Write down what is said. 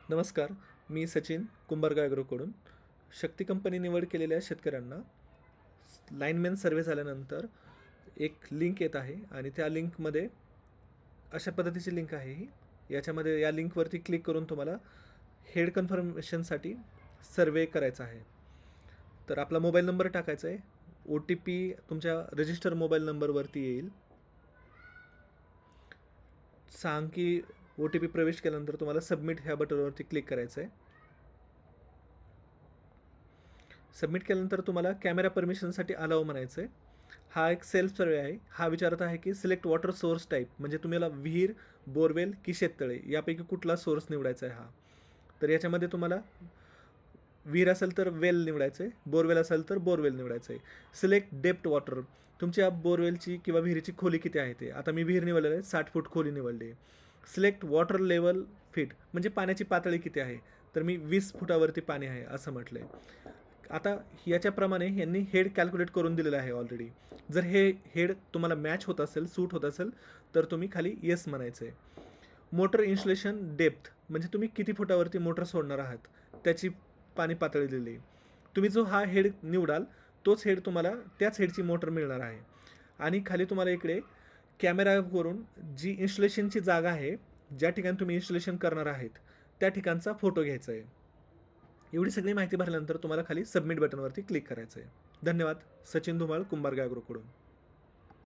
नमस्कार, मी सचिन कुंभारगाव ॲग्रोकडून. शक्ती कंपनी निवड केलेल्या शेतकऱ्यांना लाईनमॅन सर्व्हे झाल्यानंतर एक लिंक येत आहे आणि त्या लिंकमध्ये अशा पद्धतीची लिंक आहे ही. याच्यामध्ये या लिंकवरती क्लिक करून तुम्हाला हेड कन्फर्मेशनसाठी सर्वे करायचा आहे. तर आपला मोबाईल नंबर टाकायचा आहे. OTP तुमच्या रजिस्टर मोबाईल नंबरवरती येईल. 6 अंकी OTP प्रवेश केल्यानंतर तुम्हाला सबमिट ह्या बटनवरती क्लिक करायचं आहे. सबमिट केल्यानंतर तुम्हाला कॅमेरा परमिशनसाठी अलाव म्हणायचं आहे. हा एक सेल्फ सर्वे आहे. हा विचारत आहे की सिलेक्ट वॉटर सोर्स टाईप, म्हणजे तुम्हाला विहीर, बोरवेल की शेततळे यापैकी कुठला सोर्स निवडायचा आहे हा. तर याच्यामध्ये तुम्हाला विहीर असेल तर वेल निवडायचं आहे, बोरवेल असेल तर बोरवेल निवडायचं आहे. सिलेक्ट डेप्थ वॉटर, तुमच्या बोरवेलची किंवा विहिरीची खोली किती आहे ते. आता मी विहीर निवडलेलं आहे, 60 फूट खोली निवडली आहे. सिलेक्ट वॉटर लेवल फीट, म्हणजे पाण्याची पातळी किती आहे. तर मी 20 फुटावरती पाणी आहे असं म्हटलं आहे. आता याच्याप्रमाणे यांनी हेड कॅल्क्युलेट करून दिलेलं आहे ऑलरेडी. जर हे हेड तुम्हाला मॅच होत असेल, सूट होत असेल, तर तुम्ही खाली येस म्हणायचं आहे. मोटर इन्स्टॉलेशन डेप्थ, म्हणजे तुम्ही किती फुटावरती मोटर सोडणार आहात त्याची पाणी पातळी दिली आहे. तुम्ही जो हा हेड निवडाल तोच हेड तुम्हाला त्याच हेडची मोटर मिळणार आहे. आणि खाली तुम्हाला इकडे कॅमेरावरून जी इन्स्टॉलेशनची जागा आहे, ज्या ठिकाणी तुम्ही इन्स्टॉलेशन करणार आहेत त्या ठिकाणचा फोटो घ्यायचा आहे. एवढी सगळी माहिती भरल्यानंतर तुम्हाला खाली सबमिट बटनवरती क्लिक करायचं आहे. धन्यवाद. सचिन धुमाळ, कुंभारगाव ॲग्रोकडून.